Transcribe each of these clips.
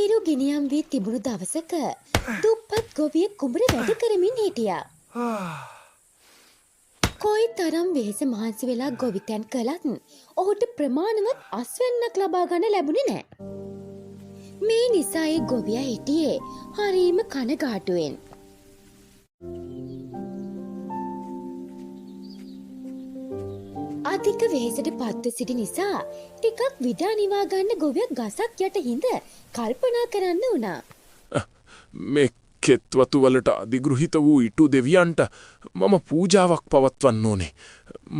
තීරු ගෙනියම් වී තිබුණු දවසක දුප්පත් ගොවියෙක් කුඹුර වැඩ කරමින් හිටියා. කොයි තරම් වෙහෙස මහන්සි වෙලා ගොවිතැන් කළත් ඔහුට ප්‍රමාණවත් අස්වැන්නක් ලබා ගන්න ලැබුණේ නැහැ. මේ නිසා ඒ ගොවියා හිටියේ හරීම කනගාටුවෙන්. අධික වෙහෙසට පත්ව සිටි නිසා ටිකක් විඩා නිවා ගන්න ගොවියා ගසක් යට හිඳ කල්පනා කරන්න වුණා. මේ කෙත්වතු වලට අධිගෘහිත වූ ඉටු දෙවියන්ට මම පූජාවක් පවත්වන්න ඕනේ.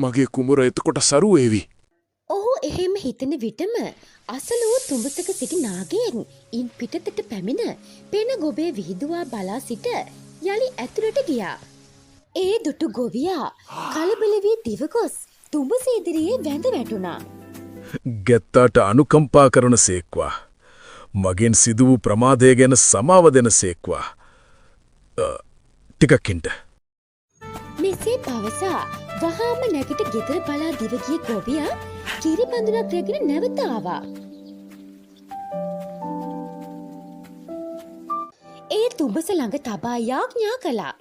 මගේ කුඹුර එතකොට සරු වේවි. ඔහු එහෙම හිතන විටම අසල වූ තුඹසක සිටි නාගයෙක් ඉන් පිටතට පැමිණ පෙන ගොබේ විහිදුවා බලා සිට යලි ඇතුළට ගියා. ඒ දුටු ගොවියා කලබල වී දිව ගොස් තුඹස ඉදිරියේ වැඳ වැටුණා. ගැත්තාට අනුකම්පා කරන සේක්වා. මගෙන් සිදු වූ ප්‍රමාදය ගැන සමාව දෙන සේක්වා. ටිකක්කින්ට. මෙසේ පවසා වහාම නැගිට ගෙදර බලා දිව ගිය ගොවියා කිරි බඳුනක් රැගෙන නැවත ආවා. ඒ තුඹස ළඟ තබා යාඥා කළා.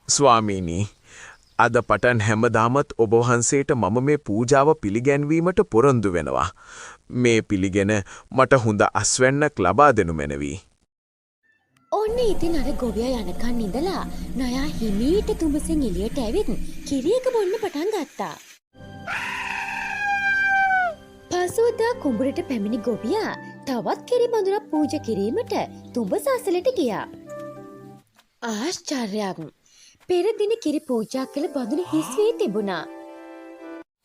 ස්වාමීනි, අද පටන් හැමදාමත් ඔබ වහන්සේට මම මේ පූජාව පිළිගැන්වීමට පොරොන්දු වෙනවා. මේ පිළිගෙන මට හොඳ අස්වැන්නක් ලබා දෙනු මැනවි. ඔන්න ඉතින් අර ගොවියා යනකන් ඉඳලා නයා හිමීට තුඹසෙන් එළියට ඇවිත් කිරි එක බොන්න පටන් ගත්තා. පසුවදා කුඹුරට පැමිණි ගොවියා තවත් කිරි බඳුනක් පූජා කිරීමට තුඹස අසලට ගියා. ආශ්චර්යයක්! පෙර දින කිරි පූජා කළ බඳුන හිස් වී තිබුණා.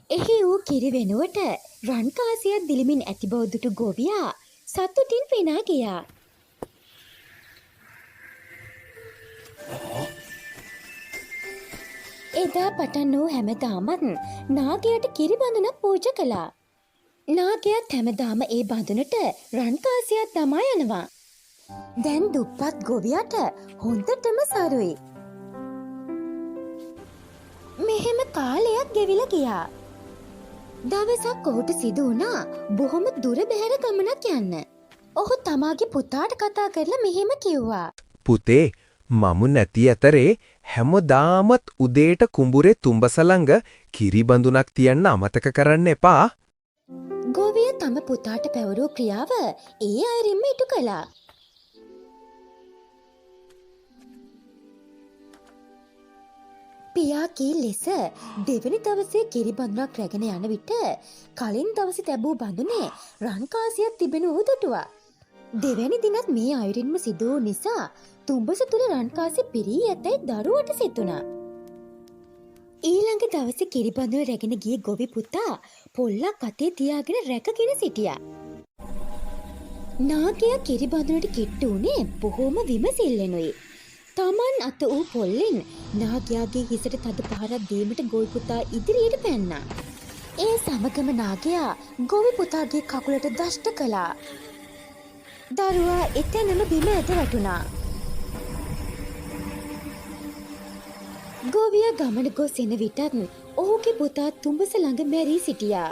එහි වූ කිරි වෙනුවට රන් කාසියක් දිලිමින් ඇති බව දුටු ගොවියා සතුටින් පෙනා ගියා. එදා පටන් වූ හැමදාමත් නාගයාට කිරි බඳුනක් පූජා කළා. නාගයාත් හැමදාම ඒ බඳුනට රන් කාසියක් දමා යනවා. දැන් දුප්පත් ගොවියාට හොඳටම සරුයි. මෙහෙම කාලයක් ගෙවිලා ගියා. දවසක් ඔහුට සිදු වුණා බොහොම දුර බැහැර ගමනක් යන්න. ඔහු තමාගේ පුතාට කතා කරලා මෙහෙම කිව්වා. පුතේ, මම නැති අතරේ හැමදාමත් උදේට කුඹුරේ තුඹස ළඟ කිරි බඳුනක් තියන්න අමතක කරන්න එපා. ගොවියා තම පුතාට පැවරූ ක්‍රියාව ඒ අයරින්ම ඉටු කළා. පියා කී ලෙස දෙවැනි දවසේ කිරි බඳුනක් රැගෙන යන විට කලින් දවසේ තැබූ බඳුනේ රන් කාසියක් තිබෙන ඌ දුටුවා. දෙවැනි දිනත් මේ අයුරින්ම සිදු වූ නිසා තුඹස තුල රන් කාසිය පිරී ඇතැයි දරුවට සිතුණා. ඊළඟ දවසේ කිරි බඳුන රැගෙන ගිය ගොවි පුතා පොල්ලක් අතේ තියාගෙන රැකගෙන සිටියා. නාගයා කිරි බඳුනට කිට්ටු වුණේ බොහොම විමසිල්ලෙනුයි. තමන් අත වූ පොල්ලෙන් නාගයාගේ හිසට තද පහරක් දීමට ගොවි පුතා ඉදිරියට පැන්නා. ඒ සමගම නාගයා ගොවි පුතාගේ කකුලට දෂ්ට කළා. දරුවා එතැනම බිම ඇද වැටුණා. ගොවියා ගමන ගොස් එන විටත් ඔහුගේ පුතා තුඹස ළඟ මැරී සිටියා.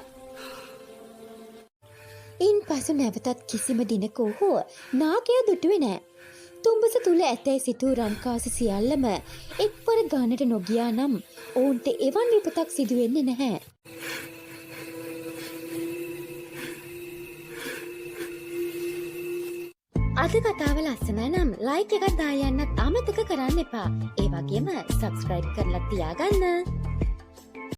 ඉන්පසු නැවතත් කිසිම දිනක ඔහු නාගයා දුටුවේ නැහැ. තුඹස තුල ඇතැයි සිතූ රන්කාසි සියල්ලම එක්වර ගානට නොගියා නම් ඔවුන්ට එවන් විපතක් සිදු වෙන්නේ නැහැ. අද කතාව ලස්සනයි නම් ලයික් එකක් දාලා යන්නත් අමතක කරන්න එපා. ඒ වගේම සබ්ස්ක්‍රයිබ් කරලා තියාගන්න.